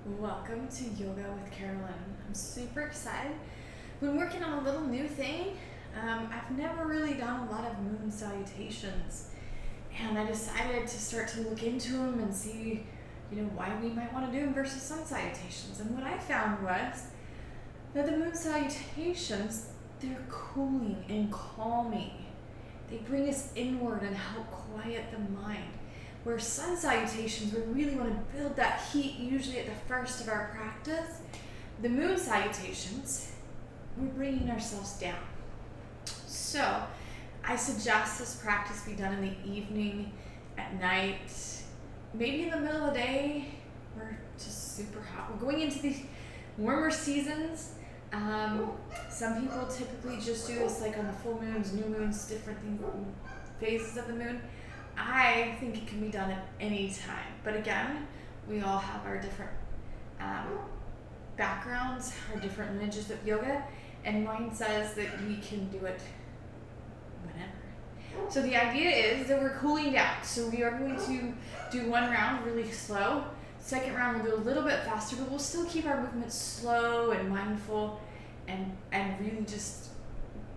Welcome to Yoga with Carolyn. I'm super excited. Been working on a little new thing. I've never really done a lot of moon salutations, and I decided to start to look into them and see, why we might want to do them versus sun salutations. And what I found was that the moon salutations, they're cooling and calming. They bring us inward and help quiet the mind. Where sun salutations, we really want to build that heat usually at the first of our practice. The moon salutations, we're bringing ourselves down. So I suggest this practice be done in the evening, at night, maybe in the middle of the day. We're just super hot. We're going into these warmer seasons. Some people typically just do this like on the full moons, new moons, different things, phases of the moon. I think it can be done at any time. But again, we all have our different backgrounds, our different lineages of yoga, and mine says that we can do it whenever. So the idea is that we're cooling down. So we are going to do one round really slow. Second round we'll do a little bit faster, but we'll still keep our movements slow and mindful and really just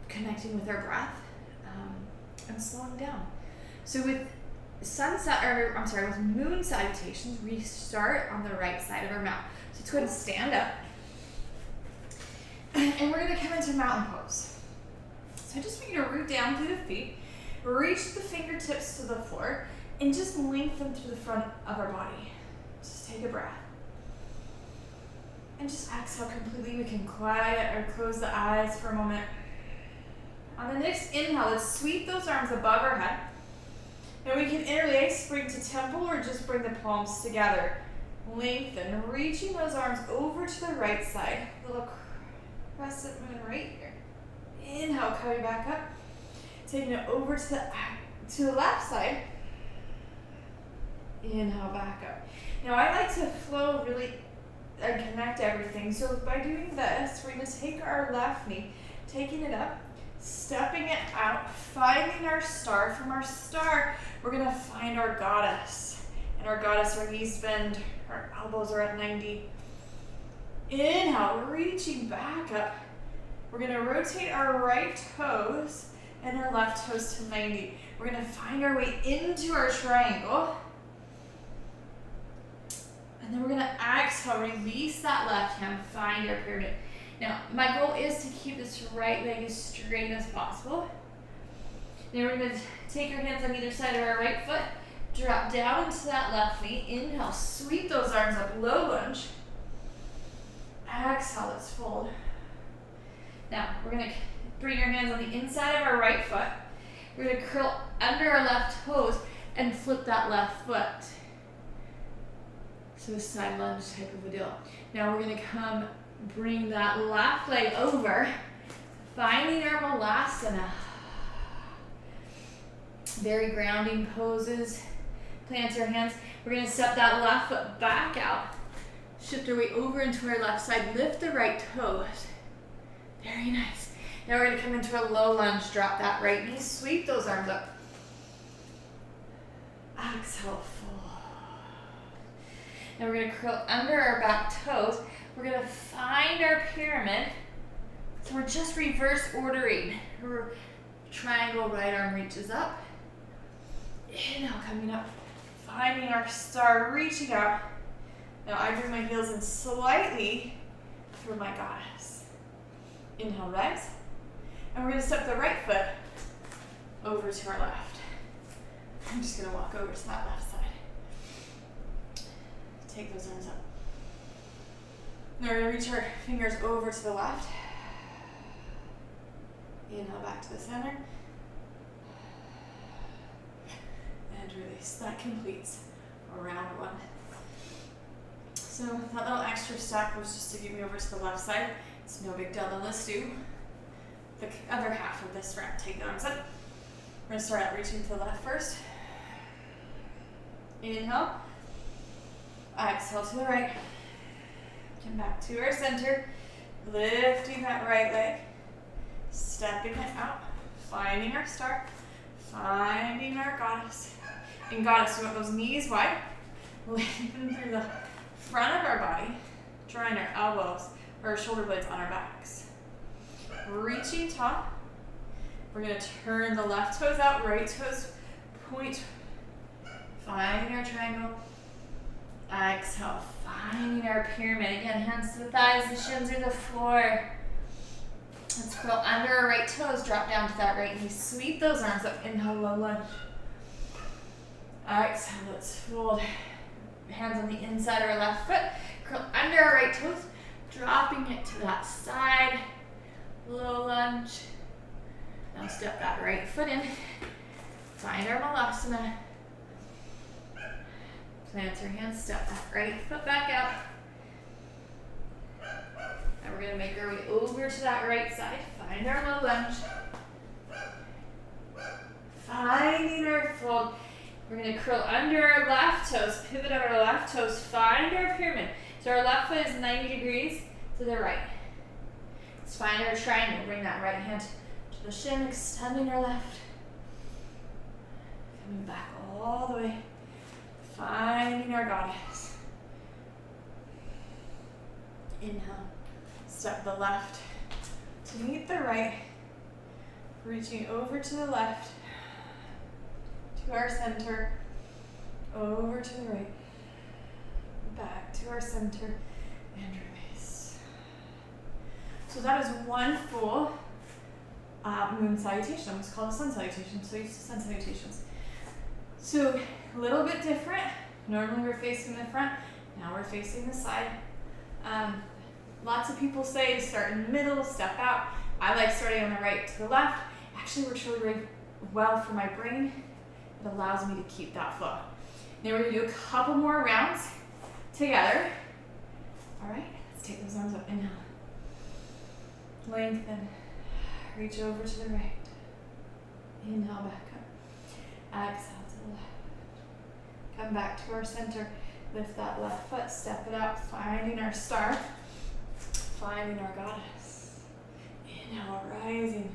connecting with our breath and slowing down. So with with moon salutations, we start on the right side of our mat. So let's go ahead and stand up. And we're going to come into mountain pose. So I just want you to root down through the feet, reach the fingertips to the floor, and just link them through the front of our body. Just take a breath. And just exhale completely. We can quiet or close the eyes for a moment. On the next inhale, let's sweep those arms above our head. And we can interlace, bring to temple, or just bring the palms together. Lengthen, reaching those arms over to the right side. Little crescent moon right here. Inhale, coming back up. Taking it over to the left side. Inhale, back up. Now I like to flow really and connect everything. So by doing this, we're going to take our left knee, taking it up, stepping it out, finding our star. From our star, we're going to find our goddess. And our goddess, our knees bend, our elbows are at 90. Inhale, reaching back up. We're going to rotate our right toes and our left toes to 90. We're going to find our way into our triangle. And then we're going to exhale, release that left hand, find our pyramid. Now, my goal is to keep this right leg as straight as possible. Then we're going to take our hands on either side of our right foot, drop down into that left knee. Inhale, sweep those arms up, low lunge. Exhale, let's fold. Now, we're going to bring our hands on the inside of our right foot. We're going to curl under our left toes and flip that left foot. So a side lunge type of a deal. Now we're going to bring that left leg over, finding our Malasana. Very grounding poses. Plant our hands. We're going to step that left foot back out. Shift our way over into our left side. Lift the right toes. Very nice. Now we're going to come into a low lunge. Drop that right knee. Sweep those arms up. Exhale, fold. Now we're going to curl under our back toes. We're going to find our pyramid. So we're just reverse ordering. Our triangle, right arm reaches up. Inhale, coming up. Finding our star, reaching out. Now I bring my heels in slightly for my goddess. Inhale, rise. And we're going to step the right foot over to our left. I'm just going to walk over to that left side. Take those arms up. Now we're going to reach our fingers over to the left. Inhale, back to the center. And release. That completes round one. So that little extra step was just to get me over to the left side. It's no big deal. Now let's do the other half of this round. Take the arms up. We're going to start out reaching to the left first. Inhale. Exhale to the right. Come back to our center. Lifting that right leg. Stepping it out. Finding our star. Finding our goddess. In goddess, we want those knees wide. Lengthen through the front of our body, drawing our elbows or our shoulder blades on our backs. Reaching top. We're going to turn the left toes out, right toes point. Finding our triangle. Exhale, finding our pyramid. Again, hands to the thighs, the shins or the floor. Let's curl under our right toes, drop down to that right knee. Sweep those arms up, inhale, low lunge. Exhale, let's fold. Hands on the inside of our left foot. Curl under our right toes, dropping it to that side. Low lunge. Now step that right foot in. Find our malasana. Plant our hands, step that right foot back out. And we're going to make our way over to that right side. Find our low lunge. Finding our fold. We're going to curl under our left toes, pivot on our left toes, find our pyramid. So our left foot is 90 degrees to the right. Let's find our triangle. Bring that right hand to the shin, extending our left. Coming back all the way. Finding our goddess. Inhale. Step the left to meet the right. Reaching over to the left. To our center. Over to the right. Back to our center. And release. So that is one full moon salutation. It's called a sun salutation. So used to sun salutations. So a little bit different. Normally we're facing the front. Now we're facing the side. Lots of people say start in the middle, step out. I like starting on the right to the left. Actually works really well for my brain. It allows me to keep that flow. Now we're going to do a couple more rounds together. All right, let's take those arms up. Inhale. Lengthen. Reach over to the right. Inhale back up. Exhale to the left. Come back to our center. Lift that left foot. Step it out. Finding our star. Finding our goddess. Inhale, rising.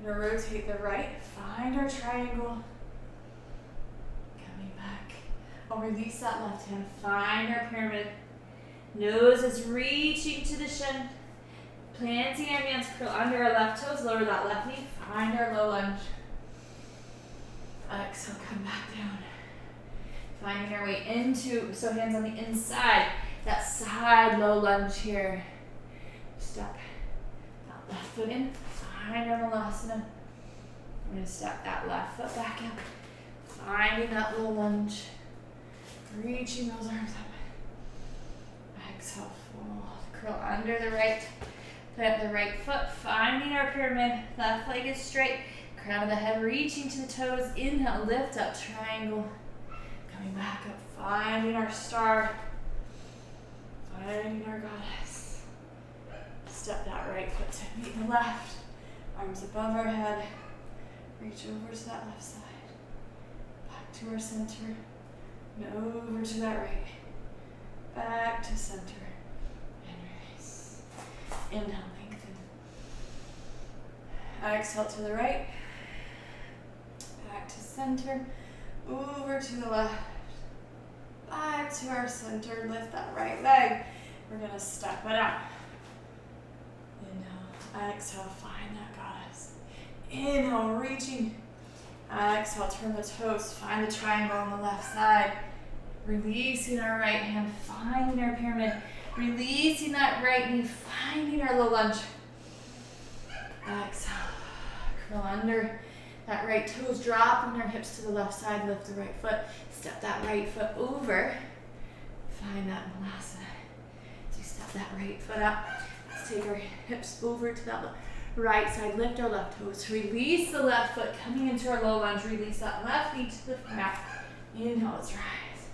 Now rotate the right. Find our triangle. Coming back. I'll release that left hand. Find our pyramid. Nose is reaching to the shin. Planting our hands, curl under our left toes, lower that left knee, find our low lunge. Exhale, come back down. Finding our way into, so hands on the inside, that side low lunge here. Step that left foot in, find our malasana. We're going to step that left foot back out, finding that low lunge, reaching those arms up. Exhale, fold, curl under the right. Plant the right foot, finding our pyramid. Left leg is straight. Crown of the head reaching to the toes. Inhale, lift up, triangle. Coming back up, finding our star. Finding our goddess. Step that right foot to meet the left. Arms above our head. Reach over to that left side. Back to our center. And over to that right. Back to center. Inhale, lengthen. Exhale to the right. Back to center. Over to the left. Back to our center. Lift that right leg. We're going to step it out. Inhale. Exhale. Find that goddess. Inhale, reaching. Exhale, turn the toes. Find the triangle on the left side. Releasing our right hand. Finding our pyramid. Releasing that right knee, finding our low lunge. Exhale. Curl under that right toes, dropping our hips to the left side, lift the right foot, step that right foot over. Find that malasana. So you step that right foot up. Let's take our hips over to that right side, lift our left toes, release the left foot, coming into our low lunge, release that left knee to the mat. Inhale, let's rise.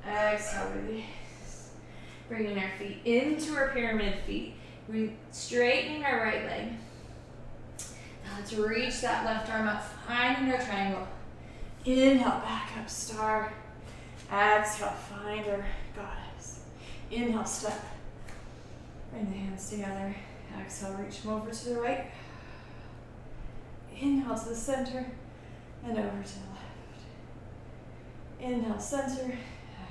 Exhale, release. Bringing our feet into our pyramid feet. Straightening our right leg. Now let's reach that left arm up, finding our triangle. Inhale, back up, star. Exhale, find our goddess. Inhale, step. Bring the hands together. Exhale, reach them over to the right. Inhale to the center and over to the left. Inhale, center.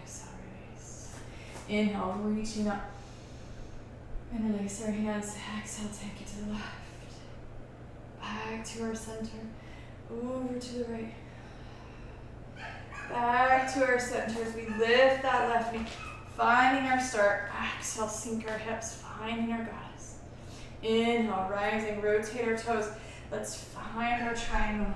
Exhale, release. Inhale, reaching up. And release our hands. Exhale, take it to the left. Back to our center. Over to the right. Back to our center as we lift that left knee. Finding our start. Exhale, sink our hips. Finding our goddess. Inhale, rising, rotate our toes. Let's find our triangle.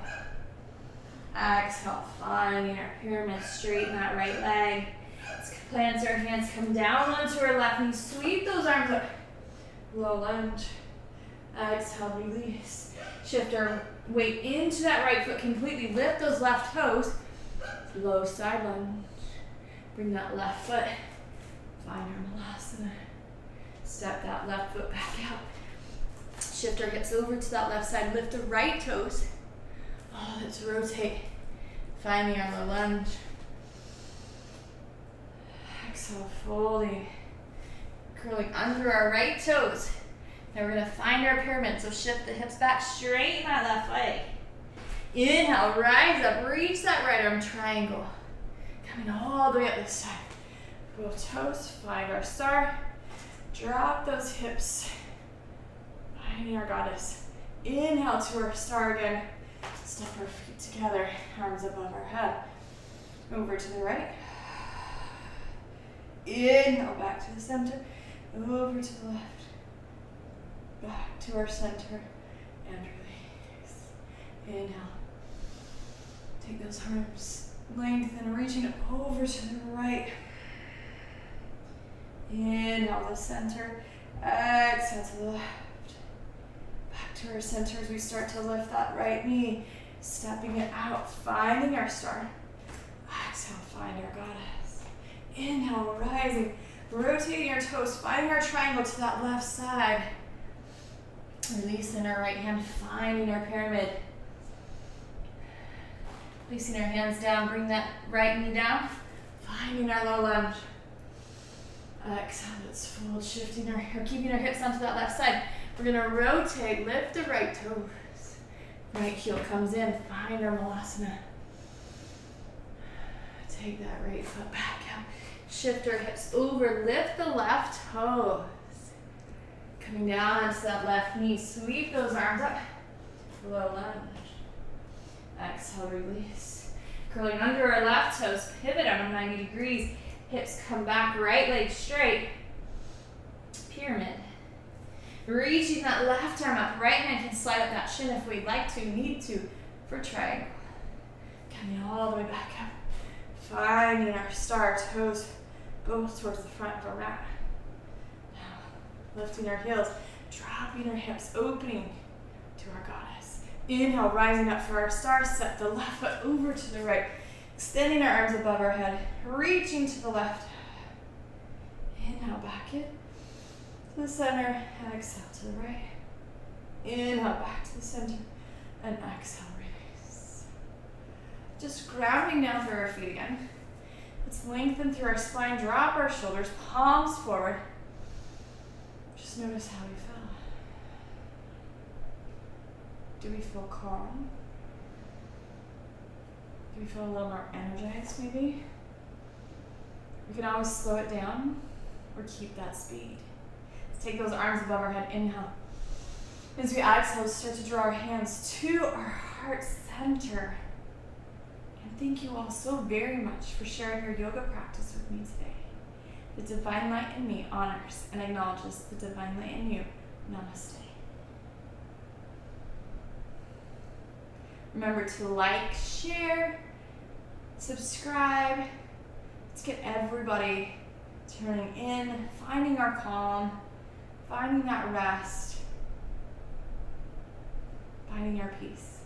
Exhale, finding our pyramid. Straighten that right leg. Let's plant our hands, come down onto our left knee. Sweep those arms up. Low lunge. Exhale, release. Shift our weight into that right foot completely. Lift those left toes. Low side lunge. Bring that left foot. Find our malasana. Step that left foot back out. Shift our hips over to that left side. Lift the right toes. Oh, let's rotate. Finding our low lunge. Exhale, folding. Curling under our right toes. Now we're going to find our pyramid. So shift the hips back, straighten that left leg. Inhale, rise up, reach that right arm triangle. Coming all the way up this time. Both toes, find our star. Drop those hips. Finding our goddess. Inhale to our star again. Step our feet together, arms above our head. Over to the right. Inhale, back to the center. Over to the left. Back to our center. And release. Inhale. Take those arms, lengthen, reaching over to the right. Inhale, the center. Exhale to the left. Back to our center as we start to lift that right knee. Stepping it out, finding our star. Exhale, find our goddess. Inhale, rising, rotating our toes, finding our triangle to that left side. Releasing our right hand, finding our pyramid. Placing our hands down, bring that right knee down, finding our low lunge. Exhale, let's fold, shifting or keeping our hips onto that left side. We're gonna rotate, lift the right toes. Right heel comes in, find our malasana. Take that right foot back out. Shift our hips over, lift the left toes. Coming down onto that left knee, sweep those arms up. Low lunge. Exhale, release. Curling under our left toes, pivot on 90 degrees. Hips come back, right leg straight. Pyramid. Reaching that left arm up, right hand can slide up that shin if we'd like to, need to, for triangle. Coming all the way back up. Finding our star, toes both towards the front of our mat. Now, lifting our heels, dropping our hips, opening to our goddess. Inhale, rising up for our star, step the left foot over to the right. Extending our arms above our head, reaching to the left. Inhale, back in to the center, exhale to the right. Inhale, back to the center, and exhale, release. Just grounding down through our feet again. Let's lengthen through our spine, drop our shoulders, palms forward. Just notice how we feel. Do we feel calm? Do we feel a little more energized maybe? We can always slow it down or keep that speed. Let's take those arms above our head, inhale. As we exhale, start to draw our hands to our heart center. And thank you all so very much for sharing your yoga practice with me today. The divine light in me honors and acknowledges the divine light in you. Namaste. Remember to like, share, subscribe. Let's get everybody turning in, finding our calm, finding that rest, finding our peace.